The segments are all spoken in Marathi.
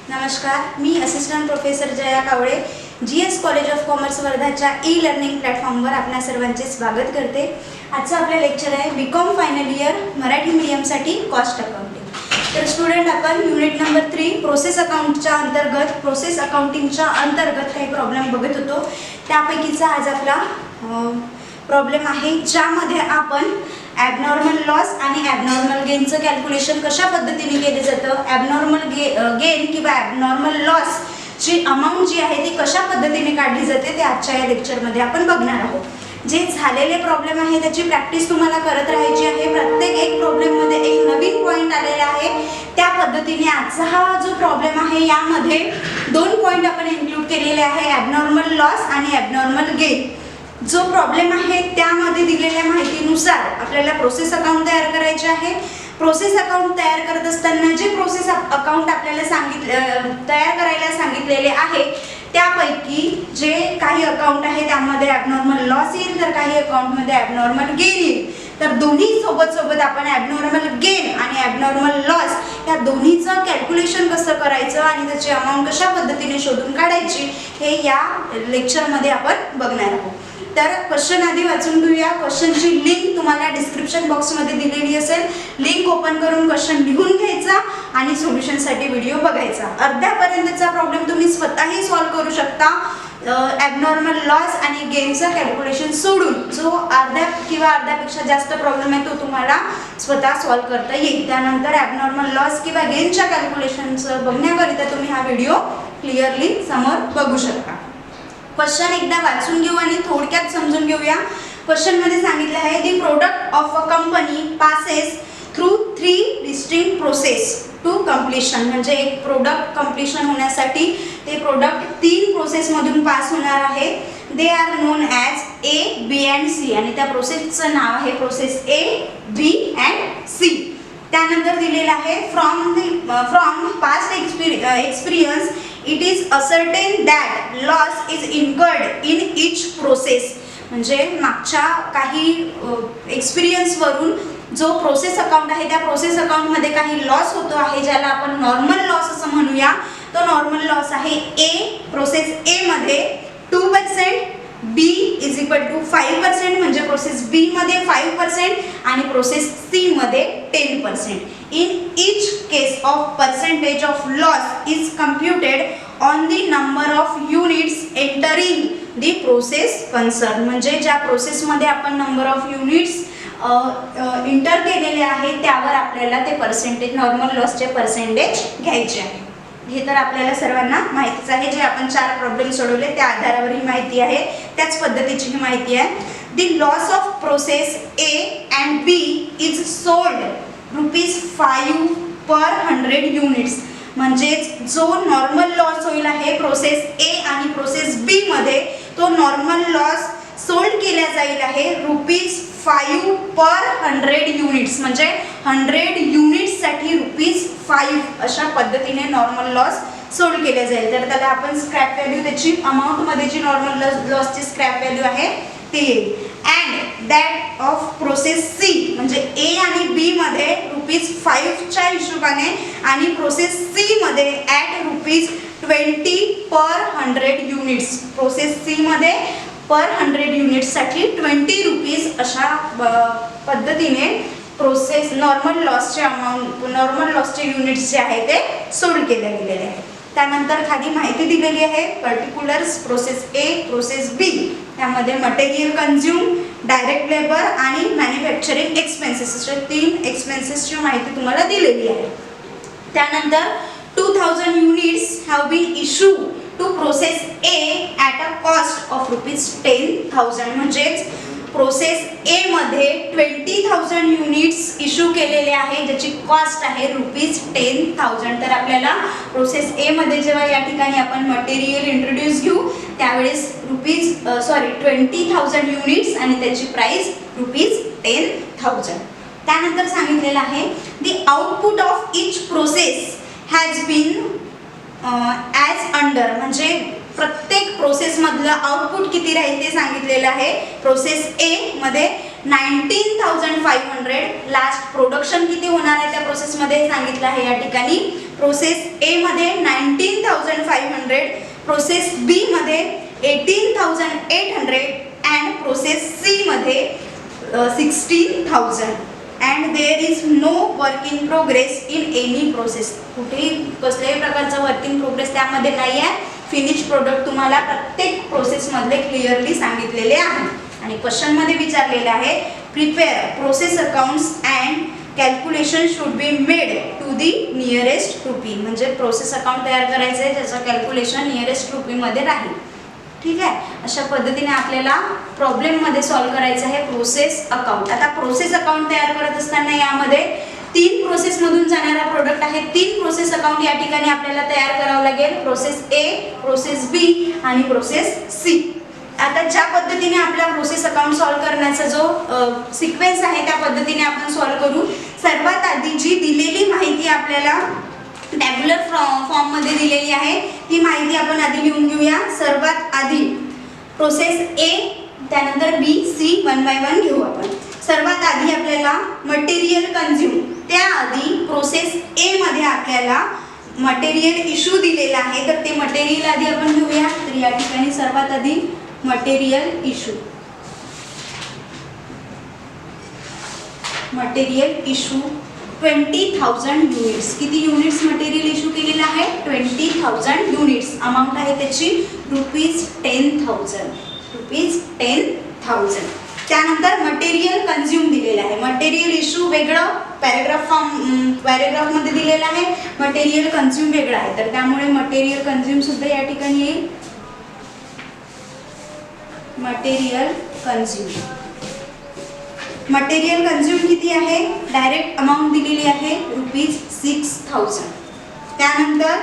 नमस्कार, मी assistant professor Jaya Kawale GS college of commerce वर्धाच्या ई-लर्निंग प्लॅटफॉर्मवर आपल्या सर्वांचे स्वागत करते। आजचं आपलं लेक्चर आहे बीकॉम फायनल इयर मराठी मीडियमसाठी कॉस्ट अकाउंटिंग। तर स्टुडंट, आपण युनिट नंबर 3 प्रोसेस अकाउंटच्या अंतर्गत प्रोसेस अकाउंटिंगच्या अंतर्गत काही प्रॉब्लेम बघत होतो। त्यापैकीचा आज आपला प्रॉब्लेम आहे ज्यामध्ये आपण ॲबनॉर्मल लॉस आणि ॲबनॉर्मल गेनचं कॅल्क्युलेशन कशा पद्धतीने केले जातं, ॲबनॉर्मल गेन किंवा ॲबनॉर्मल लॉस ची अमाऊंट जी आहे ती कशा पद्धतीने काढली जाते ते आजच्या या लेक्चरमध्ये आपण बघणार आहोत। जे झालेले प्रॉब्लेम आहे त्याची प्रॅक्टिस तुम्हाला करत राहायची आहे। प्रत्येक एक प्रॉब्लेममध्ये एक नवीन पॉईंट आलेला आहे। त्या पद्धतीने आजचा हा जो प्रॉब्लेम आहे यामध्ये दोन पॉईंट आपण इन्क्लूड केलेले आहे, ॲबनॉर्मल लॉस आणि ॲबनॉर्मल गेन। जो प्रॉब्लेम आहे त्यामध्ये दिलेल्या माहितीनुसार आपल्याला प्रोसेस अकाउंट तयार करायचे आहे। प्रोसेस अकाउंट तयार करत असताना जे प्रोसेस अकाउंट आपल्याला तयार करायला सांगितलेले आहे त्यापैकी जे काही अकाउंट आहे त्यामध्ये ॲबनॉर्मल लॉस येईल तर काही अकाउंटमध्ये ॲबनॉर्मल गेन येईल। तर दोन्ही सोबत आपण ॲबनॉर्मल गेन आणि ॲबनॉर्मल लॉस या दोन्हीचं कॅल्क्युलेशन कसं करायचं आणि त्याची अमाऊंट कशा पद्धतीने शोधून काढायची हे या लेक्चरमध्ये आपण बघणार आहोत। तर क्वेश्चन आधी वाचून घेऊया। क्वेश्चनची लिंक तुम्हाला डिस्क्रिप्शन बॉक्समध्ये दिलेली असेल। लिंक ओपन करून क्वेश्चन लिहून घ्यायचा आणि सोल्युशनसाठी व्हिडिओ बघायचा। अर्ध्यापर्यंतचा प्रॉब्लेम तुम्ही स्वतःही सॉल्व्ह करू शकता। ॲबनॉर्मल लॉस आणि गेनचं कॅल्क्युलेशन सोडून जो अर्ध्यापेक्षा जास्त प्रॉब्लेम आहे तो तुम्हाला स्वतः सॉल्व्ह करता येईल। त्यानंतर ॲबनॉर्मल लॉस किंवा गेनच्या कॅल्क्युलेशनचं बघण्याकरिता तुम्ही हा व्हिडिओ क्लिअरली समोर बघू शकता। क्वेश्चन एकदा वाचून घेऊ आणि थोडक्यात समजून घेऊया। क्वेश्चन मध्ये सांगितलं आहे the product of a company passes through 3 distinct process to completion. म्हणजे एक प्रोडक्ट कंप्लीशन होण्यासाठी ते प्रोडक्ट 3 प्रोसेस मधून पास होणार आहे। They are non as A, B and C आणि त्या प्रोसेसचं नाव आहे process A, B and C। त्यानंतर दिलेलं आहे from past experience it is ascertain that loss is incurred in each process. म्हणजे मागच्या काही एक्सपिरियन्सवरून जो प्रोसेस अकाउंट आहे त्या प्रोसेस अकाउंटमध्ये काही लॉस होतो आहे ज्याला आपण नॉर्मल लॉस असं म्हणूया। तो नॉर्मल लॉस आहे A, प्रोसेस A मध्ये 2%, B इज इक्वल टू 5% म्हणजे प्रोसेस B मध्ये 5% आणि प्रोसेस C मध्ये 10%। In each case of percentage of loss is computed on the number of units entering the process concerned। म्हणजे ज्या प्रोसेसमध्ये आपण नंबर ऑफ युनिट्स इंटर केलेले आहे त्यावर आपल्याला ते पर्सेंटेज नॉर्मल लॉसचे पर्सेंटेज घ्यायचे आहे। हे तर आपल्याला सर्वांना माहितीच आहे। जे आपण 4 प्रॉब्लेम सोडवले त्या आधारावर ही माहिती आहे, त्याच पद्धतीची ही माहिती आहे। The loss of process A and B is sold ₹5 per 100 units. म्हणजे जो नॉर्मल लॉस होईल आहे प्रोसेस A आणि प्रोसेस B मध्ये तो नॉर्मल लॉस सोल्ड केला जाईल आहे ₹5 पर 100 युनिट्स। म्हणजे 100 युनिट्स साठी ₹5 अशा पद्धतीने नॉर्मल लॉस सोल्ड केले जाईल। तर त्याला आपण स्क्रॅप व्हॅल्यू त्याची अमाऊंट मध्ये जी नॉर्मल लॉसची स्क्रॅप व्हॅल्यू आहे ते येईल। And that of process C म्हणजे A आणि B मध्ये ₹5 च्या हिशोबाने आणि प्रोसेस C मध्ये at ₹20 per 100 units. Process C मध्ये पर 100 युनिट्स साठी ₹20 अशा पद्धतीने प्रोसेस नॉर्मल लॉसचे अमाऊंट नॉर्मल लॉसचे युनिट्स जे आहे ते सोल्ड केले गेलेले आहे। त्यानंतर खाली माहिती दिलेली आहे particulars process A, process B त्यामध्ये मटेरियल कन्झ्युम, डायरेक्ट लेबर आणि मॅन्युफॅक्चरिंग एक्सपेन्सेस अशा 3 एक्सपेन्सेसची माहिती तुम्हाला दिलेली आहे। त्यानंतर 2000 units have been issue to process A at a cost of ₹10,000। म्हणजेच प्रोसेस A मध्ये 20,000 युनिट्स इश्यू केलेले आहे ज्याची कॉस्ट आहे ₹10,000। तर आपल्याला प्रोसेस A मध्ये जेव्हा या ठिकाणी आपण मटेरियल इंट्रोड्यूस घेऊ त्यावेळेस 20,000 युनिट्स आणि त्याची प्राइस ₹10,000। त्यानंतर सांगितलेलं आहे the output of each process has been as under. म्हणजे प्रत्येक प्रोसेस मधलं आउटपुट किती राहील ते सांगितलेलं आहे। प्रोसेस A मध्ये 19,500 लास्ट प्रोडक्शन किती होणार आहे त्या प्रोसेस मध्ये सांगितलं आहे या ठिकाणी। प्रोसेस ए मध्ये 19,500, प्रोसेस बी मध्ये 18,800 अँड प्रोसेस सी मध्ये 16,000 and there is no work in progress in any process. कुठेही कसल्याही प्रकारचा वर्क इन प्रोग्रेस त्यामध्ये नाही आहे. फिनिश प्रोडक्ट तुम्हाला प्रत्येक प्रोसेसमधले क्लिअरली सांगितलेले आहे. आणि क्वेश्चनमध्ये विचारलेले आहे prepare process accounts and calculation should be made to the nearest rupee. म्हणजे प्रोसेस अकाउंट तयार करायचं आहे ज्याचं कॅल्क्युलेशन नियरेस्ट रुपीमध्ये राहील. ठीक आहे, अशा पद्धतीने आपल्याला प्रॉब्लेममध्ये सॉल्व्ह करायचं आहे प्रोसेस अकाउंट. आता प्रोसेस अकाउंट तयार करत असताना यामध्ये 3 प्रोसेसमधून जाणारा प्रोडक्ट आहे. 3 प्रोसेस अकाउंट या ठिकाणी आपल्याला तयार करावं लागेल. प्रोसेस ए, प्रोसेस बी आणि प्रोसेस सी. आता ज्या पद्धतीने आपला प्रोसेस अकाउंट सॉल्व्ह करण्याचा जो सिक्वेन्स आहे त्या पद्धतीने आपण सॉल्व्ह करू. सर्वात आधी जी दिलेली माहिती आपल्याला टॅब्युलर फॉर्ममध्ये दिलेली आहे ती माहिती आपण आधी लिहून घेऊया. सर्वात आधी प्रोसेस ए, त्यानंतर बी, सी, 1 बाय 1 घेऊ आपण. सर्वात आधी आपल्याला मटेरियल कन्झ्युम, त्याआधी प्रोसेस ए मध्ये आपल्याला मटेरियल इश्यू दिलेला आहे तर ते मटेरियल आधी आपण घेऊया. तर या ठिकाणी सर्वात आधी material issue, material issue 20,000 units. किती युनिट्स मटेरियल इश्यू केलेलं आहे? 20,000 युनिट्स. अमाऊंट आहे त्याची ₹10,000. ₹10,000. त्यानंतर मटेरियल कन्झ्युम दिलेलं आहे. मटेरियल इश्यू वेगळं पॅरेग्राफमध्ये दिलेलं आहे, मटेरियल कन्झ्युम वेगळं आहे. तर त्यामुळे मटेरियल कन्झ्युम सुद्धा या ठिकाणी येईल. मटेरियल कन्झ्युम, मटेरियल कन्झ्युम किती आहे? डायरेक्ट अमाऊंट दिलेली आहे ₹6,000. त्यानंतर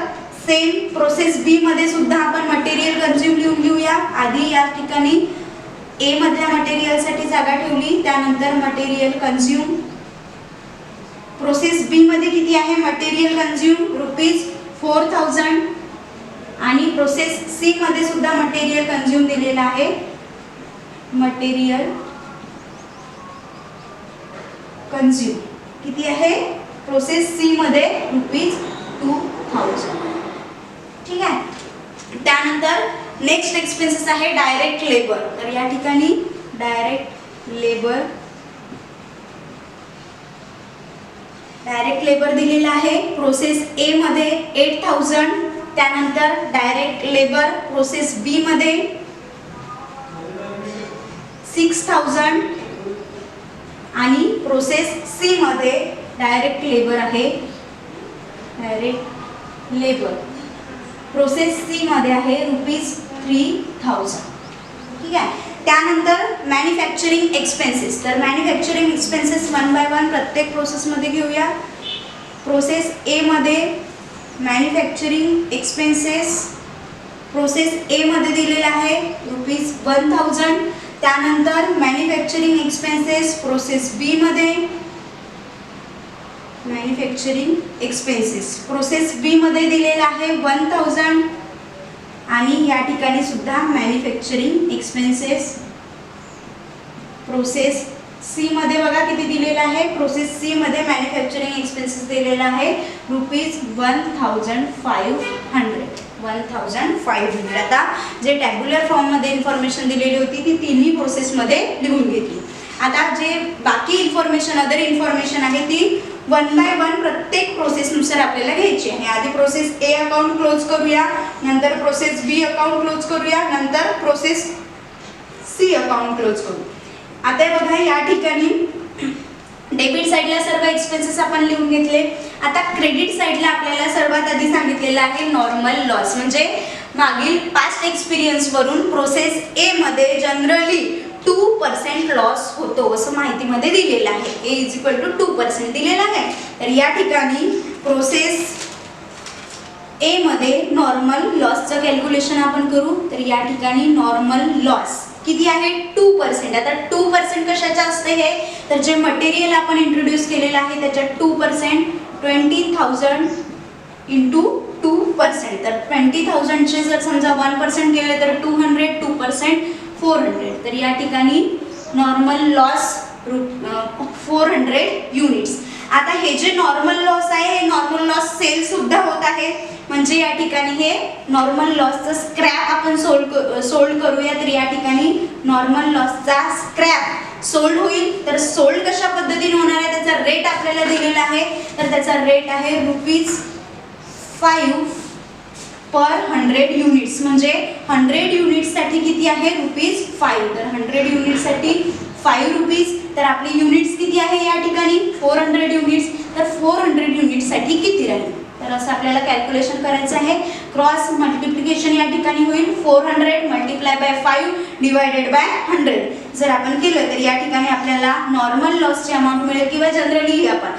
सेम प्रोसेस बी मध्ये सुद्धा आपण मटेरियल कन्झ्युम लिहून घेऊया. आधी या ठिकाणी ए मधल्या मटेरियलसाठी जागा ठेवली, त्यानंतर मटेरियल कन्झ्युम. प्रोसेस बी मध्ये किती आहे मटेरियल कन्झ्युम? ₹4,000. आणि प्रोसेस सी मध्ये सुद्धा मटेरियल कन्झ्युम दिलेला आहे. मटेरियल कन्झ्युम किती आहे? प्रोसेस सी मध्ये ₹2,000. ठीक आहे. त्यानंतर नेक्स्ट एक्सपेन्सेस आहे डायरेक्ट लेबर. तर या ठिकाणी डायरेक्ट लेबर दिलेला आहे. प्रोसेस ए मध्ये 8,000. त्यानंतर डायरेक्ट लेबर प्रोसेस बी मध्ये 6,000 आणि प्रोसेस सी मध्ये डायरेक्ट लेबर आहे. डायरेक्ट लेबर प्रोसेस सी मध्ये आहे ₹3,000. ठीक आहे. त्यानंतर मॅन्युफॅक्चरिंग एक्सपेन्सेस. तर मॅन्युफॅक्चरिंग एक्सपेन्सेस 1 बाय 1 प्रत्येक प्रोसेसमध्ये घेऊया. प्रोसेस ए मध्ये मॅन्युफॅक्चरिंग एक्सपेन्सेस प्रोसेस ए मध्ये दिलेला आहे ₹1,000. त्यानंतर मॅन्युफॅक्चरिंग एक्सपेन्सेस प्रोसेस बी मध्ये मॅन्युफॅक्चरिंग एक्सपेन्सेस प्रोसेस बी मध्ये दिलेला आहे 1,000. आणि या ठिकाणी सुद्धा मॅन्युफॅक्चरिंग एक्सपेन्सेस प्रोसेस सी मध्ये बघा किती दिलेला आहे. प्रोसेस सी मध्ये मॅन्युफॅक्चरिंग एक्सपेन्सेस दिलेला आहे ₹1,500. 1,500. आता जे टॅब्युलर फॉर्ममध्ये इन्फॉर्मेशन दिलेली होती ती तिन्ही प्रोसेसमध्ये लिहून घेतली. आता जे बाकी इन्फॉर्मेशन अदर इन्फॉर्मेशन आहे ती 1 बाय 1 प्रत्येक प्रोसेसनुसार आपल्याला घ्यायची आहे. आधी प्रोसेस ए अकाउंट क्लोज करूया, नंतर प्रोसेस बी अकाउंट क्लोज करूया, नंतर प्रोसेस सी अकाउंट क्लोज करू. आता बघा या ठिकाणी डेबिट साईडला सर्व एक्सपेन्सेस आपण लिहून घेतले. आता क्रेडिट साईडला आपल्याला सर्वात आधी सांगितलेलं आहे नॉर्मल लॉस. म्हणजे मागील पास्ट एक्सपिरियन्सवरून प्रोसेस ए मध्ये जनरली 2% लॉस होतो असं माहितीमध्ये दिलेलं आहे. ए इज इक्वल टू 2% दिलेलं आहे. तर या ठिकाणी प्रोसेस ए मध्ये नॉर्मल लॉसचं कॅल्क्युलेशन आपण करू. तर या ठिकाणी नॉर्मल लॉस किती आहे? 2%. आता 2% कशाचं असते हे? तर जे मटेरियल आपण इंट्रोड्यूस केलेलं आहे त्याच्यात 2% 20,000 इंटू 2%. तर 20,000चे जर समजा 1% केले तर 200, 2% 400. तर या ठिकाणी नॉर्मल लॉस 400 युनिट्स. आता हे जे नॉर्मल लॉस आहे हे नॉर्मल लॉस सेल सुद्धा होत आहे, म्हणजे या ठिकाणी हे नॉर्मल लॉसचं स्क्रॅप आपण सोल्ड करूया. तर या ठिकाणी नॉर्मल लॉसचा स्क्रॅप सोल्ड होईल. तर सोल्ड कशा पद्धतीने होणार आहे त्याचा रेट आपल्याला दिलेला आहे. तर त्याचा रेट आहे ₹5 पर 100 युनिट्स, म्हणजे 100 युनिट्ससाठी किती आहे ₹5. तर 100 युनिट्ससाठी ₹5. तर आपली युनिट्स किती आहे या ठिकाणी 400 युनिट्स. तर 400 युनिट्ससाठी किती राहील. तर असं आपल्याला कॅल्क्युलेशन करायचं आहे. क्रॉस मल्टिप्लिकेशन या ठिकाणी होईल 400 मल्टिप्लाय बाय 5 डिवायडेड बाय 100. जर आपण केलं तर या ठिकाणी आपल्याला नॉर्मल लॉसची अमाऊंट मिळेल, किंवा जनरली आपण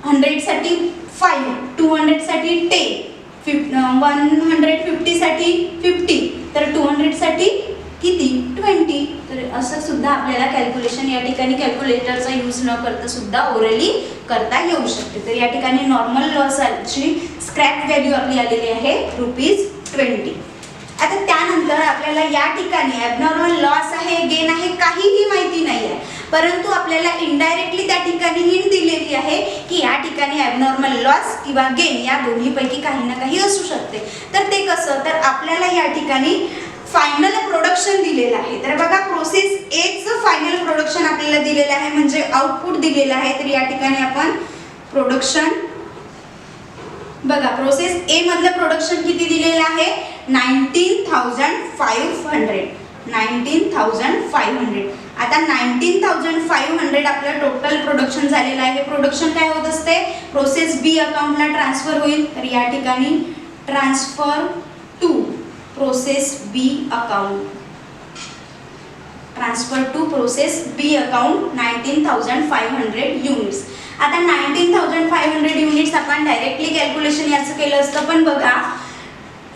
100 साठी 5, 200 साठी 10, 150 साठी 50, तर 200 साठी किती 20. तर असं सुद्धा आपल्याला कॅल्क्युलेशन या ठिकाणी कॅल्क्युलेटरचा यूज न करता सुद्धा ओरली करता येऊ शकते. तर या ठिकाणी नॉर्मल लॉसची स्क्रॅप व्हॅल्यू आपली आलेली आहे ₹20. आता त्यानंतर आपल्याला या ठिकाणी ॲबनॉर्मल लॉस आहे गेन आहे काहीही माहिती नाही आहे, परंतु आपल्याला इनडायरेक्टली त्या ठिकाणी हिंट दिलेली आहे की या ठिकाणी ॲबनॉर्मल लॉस किंवा गेन या दोन्हीपैकी काही ना काही असू शकते. तर ते कसं, तर आपल्याला या ठिकाणी फायनल प्रोडक्शन दिलेलं आहे. तर बघा प्रोसेस एचं फायनल प्रोडक्शन आपल्याला दिलेलं आहे, म्हणजे आउटपुट दिलेलं आहे. तर या ठिकाणी आपण प्रोडक्शन बघा, प्रोसेस ए मधलं प्रोडक्शन किती दिलेलं आहे 19,500. 19,500. आता 19,500 आपलं टोटल प्रोडक्शन झालेलं आहे. प्रोडक्शन काय होत असते प्रोसेस बी अकाउंटला ट्रान्सफर होईल. तर या ठिकाणी transfer to process B account, transfer to process B account 19,500 units. आता 19,500 युनिट्स आपण डायरेक्टली कॅल्क्युलेशन याचं केलं असतं, पण बघा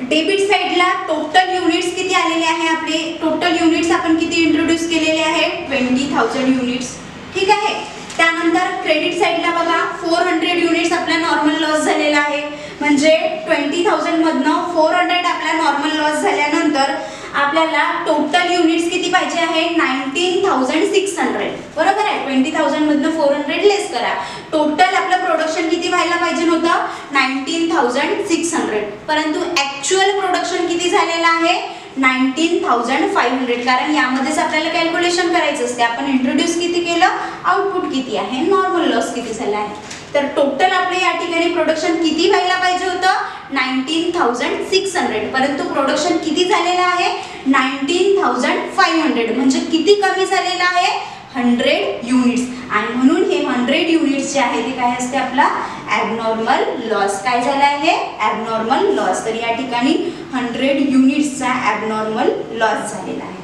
डेबिट साइडला टोटल युनिट्स किती आलेले आहे आपले. टोटल युनिट्स आपण किती इंट्रोड्यूस केलेले आहे 20,000 युनिट्स. ठीक आहे. त्यानंतर क्रेडिट साइडला बघा 400 युनिट्स आपला नॉर्मल लॉस झालेला आहे, म्हणजे 20,000 मधनं 400 आपला नॉर्मल लॉस झाल्यानंतर आपल्याला टोटल युनिट्स किती पाहिजे आहे 19,600. बरोबर आहे. 20,000 मधनं 400 लेस करा. टोटल आपलं प्रोडक्शन किती व्हायला पाहिजे होतं 19,600, परंतु ॲक्च्युअल प्रोडक्शन किती झालेलं आहे 19,500. कारण यामध्येच आपल्याला कॅल्क्युलेशन करायचं असते. आपण इंट्रोड्यूस किती केलं, आउटपुट किती आहे, नॉर्मल लॉस किती झाला आहे. तर टोटल आपले या ठिकाणी प्रोडक्शन किती व्हायला पाहिजे होतं 19,600, परंतु प्रोडक्शन किती झालेलं आहे 19,500, म्हणजे किती कमी झालेलं आहे 100 युनिट्स. आणि म्हणून हे 100 युनिट्स जे आहे ते काय असते आपला ॲबनॉर्मल लॉस. काय झाला आहे ॲबनॉर्मल लॉस. तर या ठिकाणी 100 युनिट्सचा ॲबनॉर्मल लॉस झालेला आहे.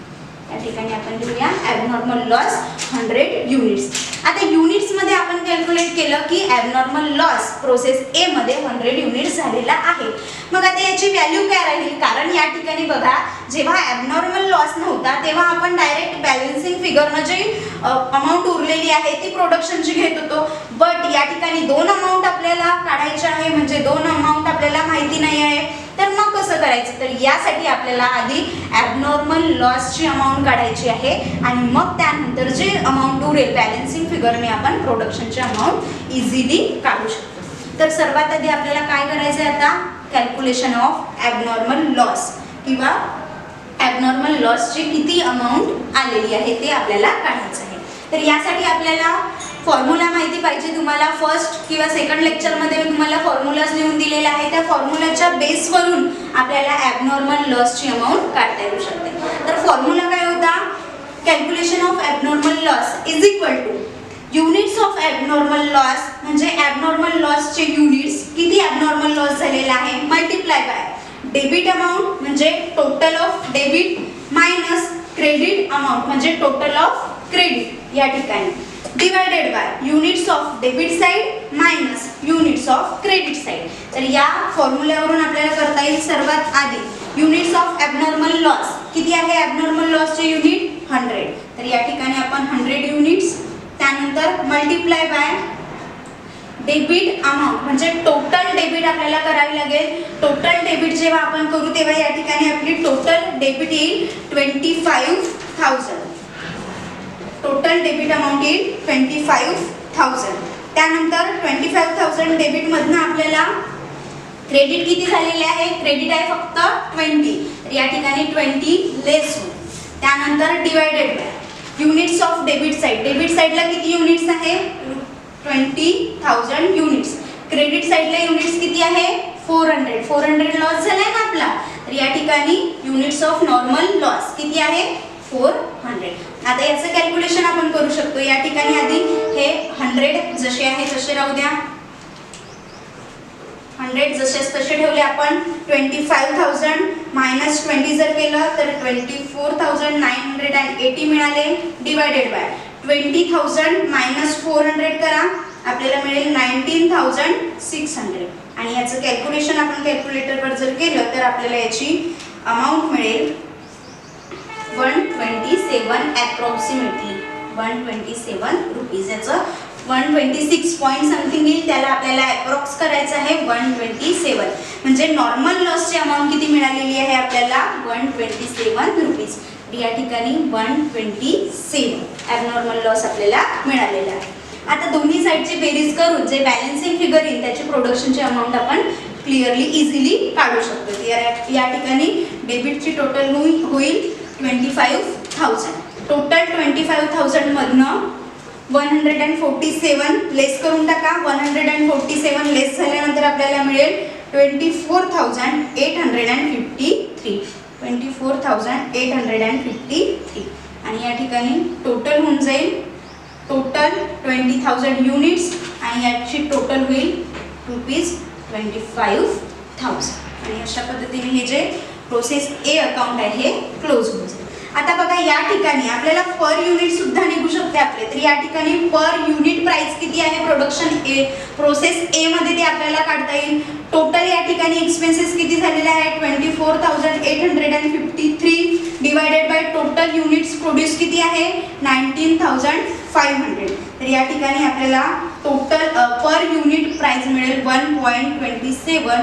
या ठिकाणी आपण लिहूया ॲबनॉर्मल लॉस 100 युनिट्स. आता युनिट्स मध्ये आपण कॅल्क्युलेट केलं की ॲबनॉर्मल लॉस प्रोसेस ए मध्ये 100 युनिट्स झालेला आहे. मग आता याची व्हॅल्यू काय राहील, कारण या ठिकाणी बघा जेव्हा ॲबनॉर्मल लॉस नव्हता तेव्हा आपण डायरेक्ट बॅलन्सिंग फिगरनं जी अमाऊंट उरलेली आहे ती प्रोडक्शनची घेत होतो. बट या ठिकाणी दोन अमाऊंट आपल्याला काढायचे आहे, म्हणजे दोन अमाऊंट आपल्याला माहिती नाही आहे. तर मग कसं करायचं, तर यासाठी आपल्याला आधी ॲबनॉर्मल लॉसची अमाऊंट काढायची आहे आणि मग त्यानंतर जे अमाऊंट उरेल बॅलन्सिंग फिगरने आपण प्रोडक्शनची अमाऊंट इझिली काढू शकतो. तर सर्वात आधी आपल्याला काय करायचं आहे आता कॅल्क्युलेशन ऑफ ॲबनॉर्मल लॉस किंवा ॲबनॉर्मल लॉसची किती अमाऊंट आलेली आहे ते आपल्याला काढायचं आहे. तर यासाठी आपल्याला फॉर्म्युला माहिती पाहिजे. तुम्हाला फर्स्ट किंवा सेकंड लेक्चरमध्ये मी तुम्हाला फॉर्म्युलाज लिहून दिलेला आहे. त्या फॉर्म्युलाच्या बेसवरून आपल्याला ॲबनॉर्मल लॉसची अमाऊंट काढता येऊ शकते. तर फॉर्म्युला काय होता calculation of abnormal loss is equal to units of abnormal loss, म्हणजे ॲबनॉर्मल लॉसचे युनिट्स किती ॲबनॉर्मल लॉस झालेला आहे मल्टिप्लाय बाय डेबिट अमाऊंट, म्हणजे total of debit minus credit amount, म्हणजे टोटल ऑफ क्रेडिट या ठिकाणी divided by units of debit side minus units of credit side. तर या फॉर्म्युल्यावरून आपल्याला करता येईल सर्वात आधी युनिट्स ऑफ ॲबनॉर्मल लॉस किती आहे ॲबनॉर्मल लॉसचे युनिट 100. तर या ठिकाणी आपण 100 युनिट्स, त्यानंतर मल्टिप्लाय बाय डेबिट अमाऊंट, म्हणजे टोटल डेबिट आपल्याला करावी लागेल. टोटल डेबिट जेव्हा आपण करू तेव्हा या ठिकाणी आपली टोटल डेबिट येईल 25,000. टोटल डेबिट अमाऊंट येईल 25,000. त्यानंतर 25,000 डेबिटमधनं आपल्याला क्रेडिट किती झालेले आहे, क्रेडिट आहे फक्त 20, तर या ठिकाणी 20 लेस होईल. त्यानंतर divided by units of debit साईडला किती युनिट्स आहे, 20,000 युनिट्स. क्रेडिट साईडला युनिट्स किती आहे, 400 लॉस झालाय ना आपला, तर या ठिकाणी युनिट्स ऑफ नॉर्मल लॉस किती आहे, 400. आता याचं कॅल्क्युलेशन आपण करू शकतो. या ठिकाणी आधी हे 100 जसे आहे तसे राहू द्या, 100 जसे तसे ठेवले आपण. 25,000 मायनस 20 जर केलं तर 24,980 मिळाले. डिवायडेड बाय 20,000 मायनस 400 करा, आपल्याला मिळेल 19,600. आणि याचं कॅल्क्युलेशन आपण कॅल्क्युलेटरवर जर केलं तर आपल्याला याची अमाऊंट मिळेल 127 अप्रॉक्सिमेटली 127 रुपीज. याचं 126 पॉईंट समथिंग येईल, त्याला आपल्याला अप्रॉक्स करायचं आहे 127. म्हणजे नॉर्मल लॉसची अमाऊंट किती मिळालेली आहे आपल्याला, 127 रुपीज. या ठिकाणी 127 ॲबनॉर्मल लॉस आपल्याला मिळालेला आहे. आता दोन्ही साईडची बेरीज करून जे बॅलन्सिंग फिगर येईल त्याची प्रोडक्शनची अमाऊंट आपण क्लिअरली इझिली काढू शकतो. या ठिकाणी डेबिटची टोटल होईल 25,000. टोटल 25,000 मधनं 147 लेस करून टाका. 147 लेस झाल्यानंतर आपल्याला मिळेल 24,853. 24,853. आणि या ठिकाणी टोटल होऊन जाईल, टोटल 20,000 युनिट्स आणि याची टोटल होईल ₹25,000. आणि अशा पद्धतीने हे जे प्रोसेस ए अकाउंट आहे हे क्लोज होऊन जाईल. आता बघा या ठिकाणी आपल्याला पर युनिट सुद्धा निघू शकते आपले, तर या ठिकाणी पर युनिट प्राइस किती आहे प्रोडक्शन ए प्रोसेस ए मध्ये ते आपल्याला काढता येईल. टोटल या ठिकाणी एक्सपेन्सेस किती झालेले आहे, 24,853 divided by total units produce किती आहे, 19,500. तर या ठिकाणी आपल्याला टोटल पर युनिट प्राइस मिळेल 1.27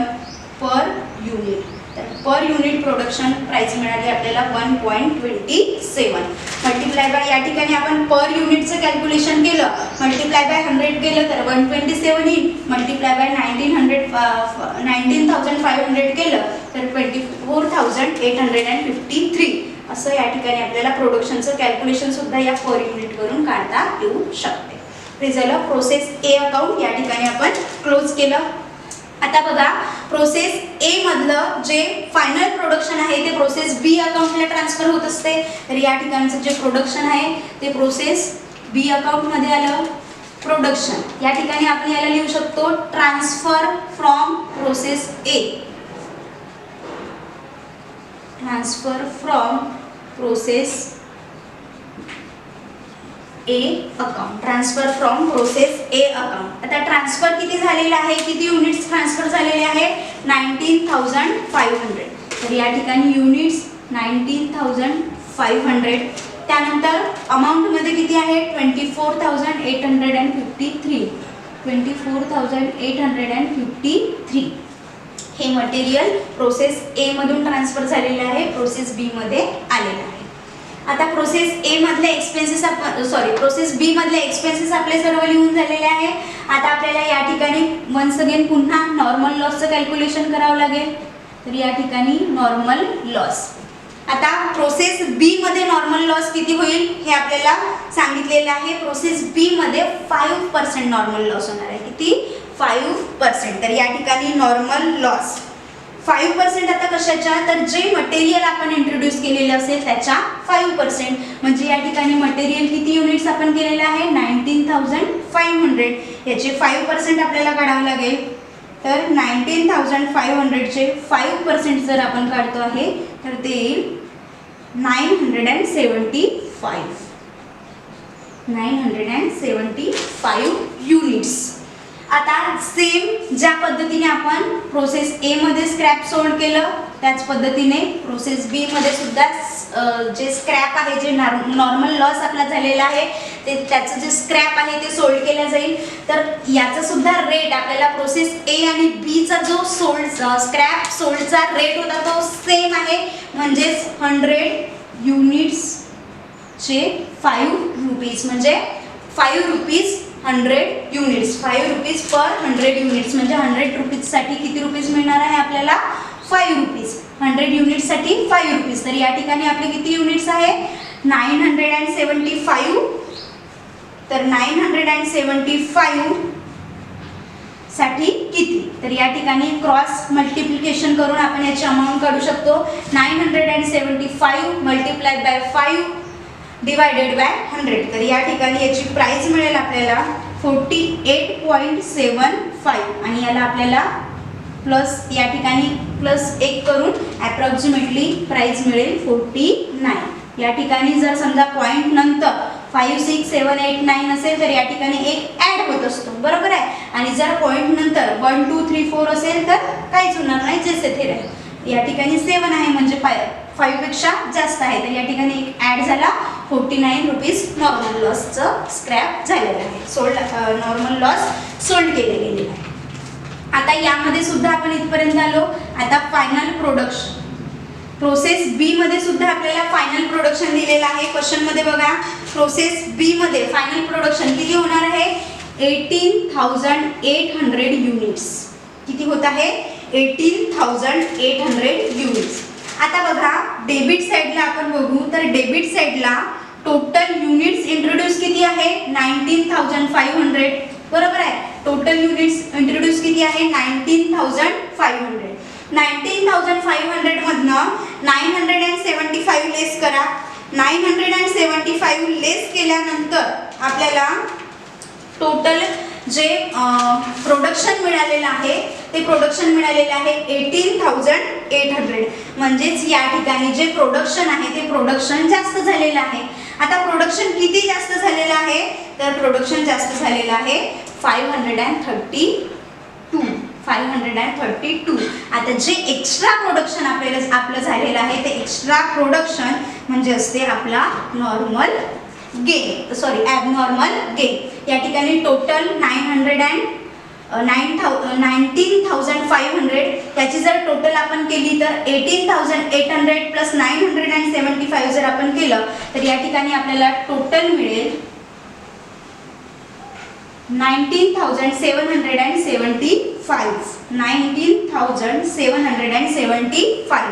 पर युनिट. तर पर युनिट प्रोडक्शन प्राइस मिळाली आपल्याला 1.27 मल्टिप्लाय बाय, या ठिकाणी आपण पर युनिटचं कॅल्क्युलेशन केलं, मल्टिप्लाय बाय 100 केलं तर 127 येईल. मल्टिप्लाय बाय 19,500 केलं तर 24,853 असं या ठिकाणी आपल्याला प्रोडक्शनचं कॅल्क्युलेशन सुद्धा या पर युनिटवरून काढता येऊ शकते. हे झालं प्रोसेस ए अकाउंट, या ठिकाणी आपण क्लोज केलं. आता बघा प्रोसेस ए मधलं जे फायनल प्रोडक्शन आहे ते प्रोसेस बी अकाउंटला ट्रान्सफर होत असते. तर या ठिकाणचं जे प्रोडक्शन आहे ते प्रोसेस बी अकाउंट मध्ये आलं. प्रोडक्शन या ठिकाणी आपण याला लिहू शकतो transfer from process A, transfer from process A account, transfer from process A account. आता ट्रान्सफर किती झालेला आहे, किती युनिट्स ट्रान्सफर झालेले आहे, 19,500. तर या ठिकाणी युनिट्स 19,500. त्यानंतर अमाऊंट मध्ये किती आहे, 24,853. 24,853 हे मटेरियल प्रोसेस ए मधून ट्रान्सफर झालेले आहे, प्रोसेस बी मध्ये आलेलं आहे. आता प्रोसेस ए मधले एक्सपेन्सेस प्रोसेस बी मधले एक्सपेन्सेस आपले सर्व लिहून झालेले आहे. आता आपल्याला या ठिकाणी वन्स अगेन पुन्हा नॉर्मल लॉसचं कॅल्क्युलेशन करावं लागेल. तर या ठिकाणी नॉर्मल लॉस, आता प्रोसेस बी मध्ये नॉर्मल लॉस किती होईल हे आपल्याला सांगितलेलं आहे. प्रोसेस बी मध्ये 5% नॉर्मल लॉस होणार आहे. किती, 5%. तर या ठिकाणी नॉर्मल लॉस 5% आता कशाच्या, तर जे मटेरियल आपण इंट्रोड्यूस केलेलं असेल त्याच्या 5%. म्हणजे या ठिकाणी मटेरियल किती युनिट्स आपण केलेलं आहे, 19,500. याचे 5% आपल्याला काढावं लागेल. तर 19,500 चे 5% जर आपण काढतो आहे तर ते येईल 975 युनिट्स. आता सेम ज्या पद्धतीने आपण प्रोसेस ए मध्ये स्क्रॅप सोल्ड केलं त्याच पद्धतीने प्रोसेस बी मध्ये सुद्धा जे स्क्रॅप आहे, जे नॉर्मल लॉस आपला झालेला आहे ते त्याचं जे स्क्रॅप आहे ते सोल्ड केलं जाईल. तर याचा सुद्धा रेट आपल्याला प्रोसेस ए आणि बी चा जो स्क्रॅप सोल्डचा रेट होता तो सेम आहे. म्हणजेच 100 युनिट्स चे 5 रुपीज, म्हणजे 5 rupees 100 units. 5 rupees per 100 units म्हणजे 100 रुपीजसाठी किती रुपीज मिळणार आहे आपल्याला 5 रुपीज. 100 युनिट्ससाठी 5 रुपीज. तर या ठिकाणी आपले किती युनिट्स आहे 975. तर 975 साठी किती, तर या ठिकाणी क्रॉस मल्टिप्लिकेशन करून आपण याची अमाऊंट काढू शकतो. 975 मल्टिप्लाय बाय 5 डिवायडेड बाय 100. तर या ठिकाणी याची प्राइस मिळेल आपल्याला 48.75 आणि याला आपल्याला प्लस या ठिकाणी प्लस 1 करून अप्रॉक्सिमेटली प्राइस मिळेल 49. या ठिकाणी जर समजा पॉइंट नंतर 5 6 7 8 9 असेल तर या ठिकाणी एक ॲड होत असतो, बरोबर आहे. आणि जर पॉइंट नंतर 1 2 3 4 असेल तर काहीच होणार नाही, जसे ते राहील. या ठिकाणी 7 आहे म्हणजे 5 पेक्षा जास्त आहे, तर या ठिकाणी एक ॲड झाला 49 रुपीज नॉर्मल लॉसचं स्क्रॅप झालेलं आहे. सोल्ड नॉर्मल लॉस सोल्ड केले गेलेलं आहे. आता यामध्ये सुद्धा आपण इथपर्यंत आलो. आता फायनल प्रोडक्शन प्रोसेस बी मध्ये सुद्धा आपल्याला फायनल प्रोडक्शन दिलेलं आहे. क्वेश्चन मध्ये बघा, प्रोसेस बी मध्ये फायनल प्रोडक्शन किती होणार आहे 18,800 युनिट्स. किती होत आहे 18,800 युनिट्स. आता बघा डेबिट साइडला आपण बघू तर डेबिट साइडला टोटल युनिट्स इंट्रोड्यूस किती आहे 19,500, बरोबर आहे. टोटल युनिट्स इंट्रोड्यूस किती आहे 19,500. 19,500 मधनं 975 लेस करा. 975 लेस केल्यानंतर आपल्याला टोटल जे प्रोडक्शन मिळालेलं आहे ते प्रोडक्शन मिळालेलं आहे 18,800. म्हणजेच या ठिकाणी जे प्रोडक्शन आहे ते प्रोडक्शन जास्त झालेलं आहे. आता प्रोडक्शन किती जास्त झालेलं आहे तर प्रोडक्शन जास्त झालेलं आहे 532. आता जे एक्स्ट्रा प्रोडक्शन आपलं झालेलं आहे ते एक्स्ट्रा प्रोडक्शन म्हणजे असते आपला normal gain, sorry abnormal gain. या ठिकाणी टोटल 19,500 त्याची जर टोटल आपण केली तर 18,800 प्लस 975 जर आपण केलं तर या ठिकाणी आपल्याला टोटल मिळेल 19,775.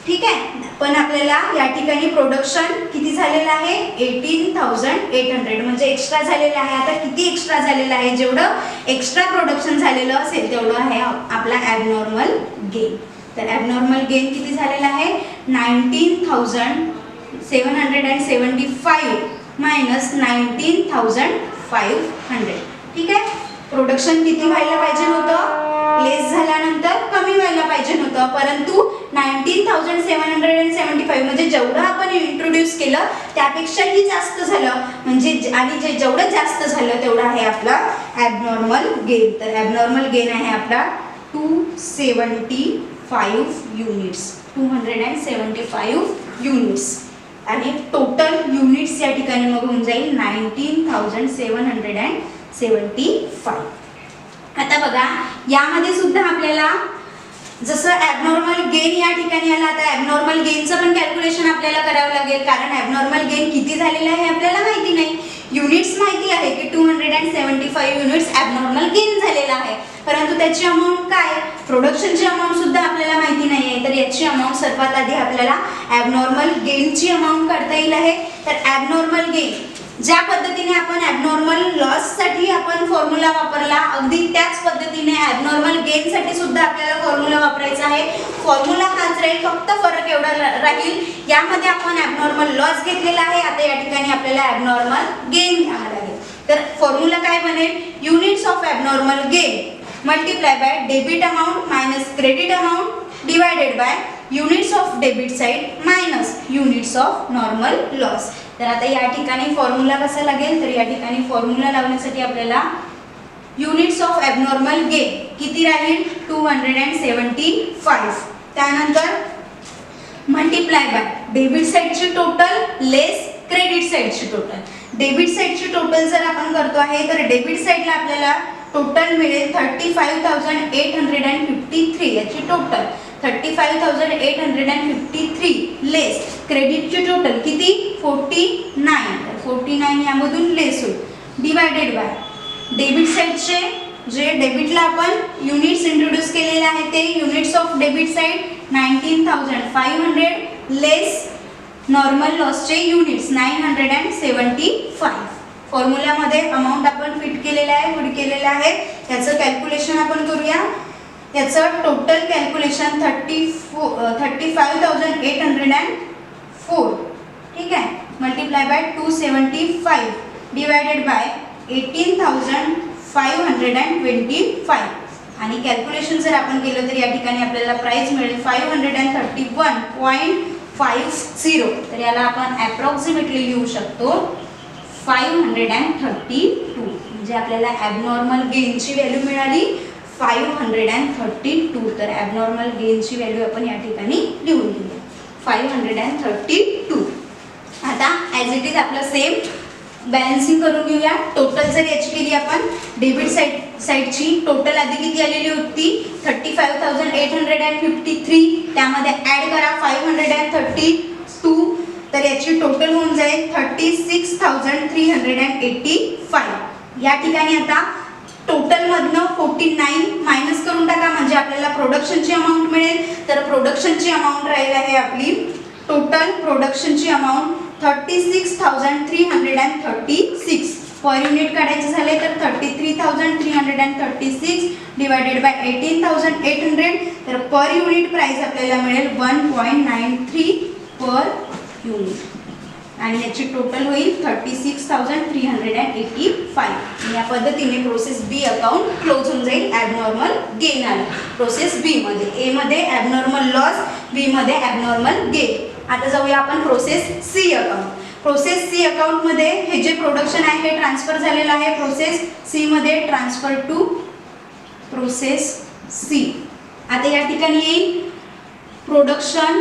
ठीक आहे. पण आपल्याला या ठिकाणी प्रोडक्शन किती झालेलं आहे 18,800 म्हणजे एक्स्ट्रा झालेलं आहे. आता किती एक्स्ट्रा झालेलं आहे, जेवढं एक्स्ट्रा प्रोडक्शन झालेलं असेल तेवढं आहे आपला ॲबनॉर्मल गेन. तर ॲबनॉर्मल गेन किती झालेलं आहे 19,775 मायनस 19,500. ठीक आहे. प्रोडक्शन किती व्हायला पाहिजे होतं लेस झाल्यानंतर कमी व्हायला पाहिजे होतं, परंतु 19,775 म्हणजे जेवढं आपण इंट्रोड्यूस केलं त्यापेक्षाही जास्त झालं. म्हणजे आणि जे जेवढं जास्त झालं तेवढं आहे आपला ॲबनॉर्मल गेन. तर ॲबनॉर्मल गेन आहे आपला 275 युनिट्स. 275 युनिट्स आणि टोटल युनिट्स या ठिकाणी मग होऊन जाईल 19,775. आता बघा यामध्ये सुद्धा आपल्याला जसं ॲबनॉर्मल गेन या ठिकाणी आला, आता ॲबनॉर्मल गेनचं पण कॅल्क्युलेशन आपल्याला करावं लागेल, कारण ॲबनॉर्मल गेन किती झालेलं आहे आपल्याला माहिती नाही. युनिट्स माहिती आहे की 275 युनिट्स ॲबनॉर्मल गेन झालेला आहे, परंतु त्याची अमाऊंट काय प्रोडक्शनची अमाऊंट सुद्धा आपल्याला माहिती नाही आहे. तर याची अमाऊंट सर्वात आधी आपल्याला ॲबनॉर्मल गेनची अमाऊंट काढता येईल आहे. तर ॲबनॉर्मल गेन ज्या पद्धतीने आपण ॲबनॉर्मल लॉससाठी आपण फॉर्म्युला वापरला, अगदी त्याच पद्धतीने ॲबनॉर्मल गेनसाठी सुद्धा आपल्याला फॉर्म्युला वापरायचा आहे. फॉर्म्युला हाच राहील, फक्त फरक एवढा राहील यामध्ये आपण ॲबनॉर्मल लॉस घेतलेला आहे, आता या ठिकाणी आपल्याला ॲबनॉर्मल गेन घ्यावं लागेल. तर फॉर्म्युला काय बनेल units of abnormal gain multiply by debit amount minus credit amount divided by units of debit side minus units of normal loss. तर आता या ठिकाणी फॉर्म्युला कसा लागेल तर या ठिकाणी फॉर्म्युला लावण्यासाठी आपल्याला युनिट्स ऑफ ॲबनॉर्मल गेन किती राहील 275. त्यानंतर मल्टिप्लाय बाय डेबिट साइडची टोटल लेस क्रेडिट साइडची टोटल. डेबिट साइडची टोटल जर आपण करतो आहे तर डेबिट साइडला आपल्याला टोटल मिळेल 35,853 याची टोटल 35,853 लेस क्रेडिटची टोटल किती 49. तर 49 यामधून लेस होईल डिवायडेड बाय डेबिट साईडचे जे डेबिटला आपण युनिट्स इंट्रोड्यूस केलेले आहे ते units of debit side 19,500 less normal लॉसचे युनिट्स 975. फॉर्म्युलामध्ये अमाऊंट आपण फिट केलेला आहे याचं कॅल्क्युलेशन आपण करूया. याचं टोटल कॅल्क्युलेशन 35,804 ठीक आहे, मल्टिप्लाय बाय 275 डिवायडेड बाय 18,525 आणि कॅल्क्युलेशन जर आपण केलं तर या ठिकाणी आपल्याला प्राइस मिळेल 531.50. तर याला आपण अप्रॉक्सिमेटली लिहू शकतो 532. म्हणजे आपल्याला ॲबनॉर्मल गेनची व्हॅल्यू मिळाली 532. तर ॲबनॉर्मल गेनची व्हॅल्यू आपण या ठिकाणी लिहून घेऊया 532. आता ॲज इट इज आपलं सेम बॅलन्सिंग करून घेऊया. टोटल जर याची केली आपण डेबिट साईडची टोटल आधी किती आलेली होती 35,853. त्यामध्ये ॲड करा 532. तर याची टोटल होऊन जाईल 36,385. या ठिकाणी आता टोटल मधनं 49 मायनस करून टाका म्हणजे आपल्याला प्रोडक्शनची अमाऊंट मिळेल. तर प्रोडक्शनची अमाऊंट राहील आहे आपली टोटल प्रोडक्शनची अमाऊंट 36,336. पर युनिट काढायचे झाले तर 33,336 डिवायडेड बाय 18,800. तर पर युनिट प्राइस आपल्याला मिळेल 1.93 पर युनिट आणि याची टोटल होईल 36,385. या पद्धतीने प्रोसेस बी अकाउंट क्लोज होऊन जाईल. ॲबनॉर्मल गेन आलं प्रोसेस बी मध्ये. ए मध्ये ॲबनॉर्मल लॉस, बी मध्ये ॲबनॉर्मल गेन. आता जाऊया आपण process C account. Process C account मध्ये हे जे प्रोडक्शन आहे हे ट्रान्सफर झालेलं आहे प्रोसेस सी मध्ये. Transfer to process C. आता या ठिकाणी येईल प्रोडक्शन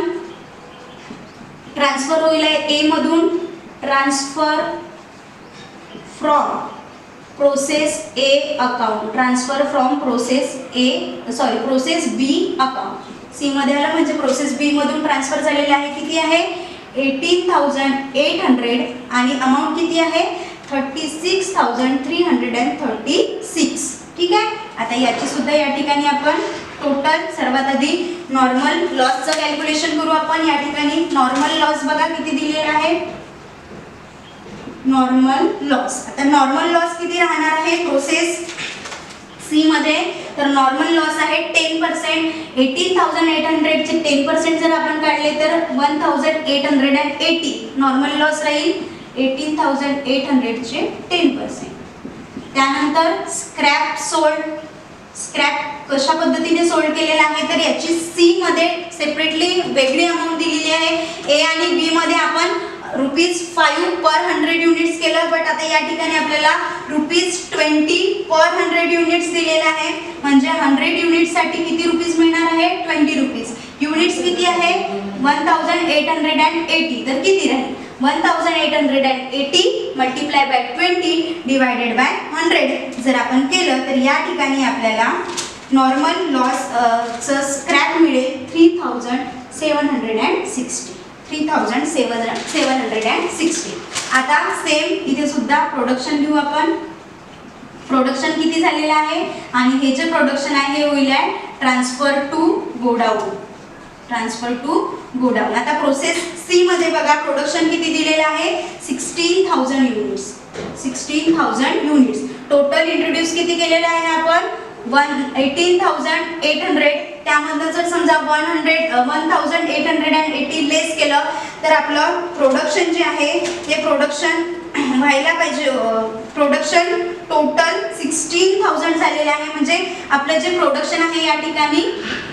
ट्रान्सफर होईल ए मधून transfer from process A account. Transfer from process process B account. C मध्ये आलं म्हणजे प्रोसेस बी मधून ट्रान्सफर झालेले आहे. किती आहे 18,800 आणि अमाऊंट किती आहे 36,336. ठीक आहे. आता याची सुद्धा या ठिकाणी आपण टोटल सर्वात आधी नॉर्मल लॉसचं कॅल्क्युलेशन करू आपण. या ठिकाणी नॉर्मल लॉस बघा किती दिलेला आहे नॉर्मल लॉस. आता नॉर्मल लॉस किती राहणार आहे प्रोसेस सी मध्ये. तर नॉर्मल लॉस आहे 10%. 18,800 चे 10% जर आपण काढले तर 1,880 नॉर्मल लॉस राहील. 18,800 चे 10%. त्यानंतर स्क्रॅप सोल्ड. स्क्रॅप कशा पद्धतीने सोल्ड केलेला आहे तर याची सी मध्ये सेपरेटली वेगळी अमाऊंट दिलेली आहे. ए आणि बी मध्ये आपण ₹5 पर 100 युनिट्स केलं. बट आता या ठिकाणी आपल्याला ₹20 पर 100 युनिट्स दिलेला आहे. म्हणजे 100 युनिट्स साठी किती रुपीज मिळणार आहे 20 रुपीज. युनिट्स किती आहे 1,880. तर किती राहील 1,880 मल्टिप्लाय बाय 20 डिवायडेड बाय 100. जर आपण केलं तर या ठिकाणी आपल्याला नॉर्मल लॉस चं स्क्रॅप मिळेल 3,760. 3,760. आता सेम इथे सुद्धा प्रोडक्शन लिहू आपण. प्रोडक्शन किती झालेलं आहे आणि हे जे प्रोडक्शन आहे हे होईल आहे transfer to godown. Transfer to godown. आता प्रोसेस सी मध्ये बघा प्रोडक्शन किती दिलेलं आहे 16,000 युनिट्स. 16,000 युनिट्स. टोटल इंट्रोड्यूस किती केलेलं आहे आपण 18,800. त्यामधनं जर समजा 1,880 लेस केलं तर आपलं प्रोडक्शन जे आहे ते प्रोडक्शन व्हायला पाहिजे. प्रोडक्शन टोटल 16,000 झालेलं आहे. म्हणजे आपलं जे प्रोडक्शन आहे या ठिकाणी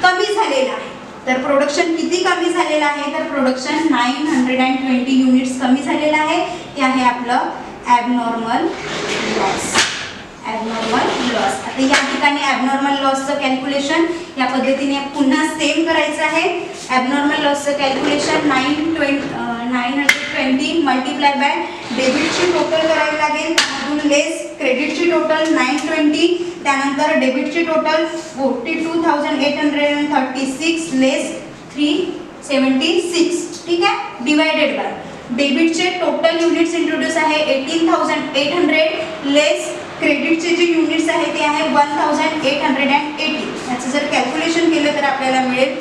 कमी झालेलं आहे. तर प्रोडक्शन किती कमी झालेलं आहे तर प्रोडक्शन 920 युनिट्स कमी झालेलं आहे. ते आहे आपलं ॲबनॉर्मल लॉस. Abnormal loss. आता या ठिकाणी ॲबनॉर्मल लॉसचं कॅल्क्युलेशन या पद्धतीने पुन्हा सेम करायचं आहे. ॲबनॉर्मल लॉसचं कॅल्क्युलेशन 920 मल्टिप्लाय बाय डेबिटची टोटल करावी लागेल. त्यामधून लेस क्रेडिटची टोटल 920. त्यानंतर डेबिटची टोटल 42,836 लेस 376. ठीक आहे. डिवायडेड बाय डेबिटचे टोटल युनिट्स इंट्रोड्यूस आहे 18,800 लेस क्रेडिटचे जे युनिट्स आहे ते आहे 1,880. याचं जर कॅल्क्युलेशन केलं तर आपल्याला मिळेल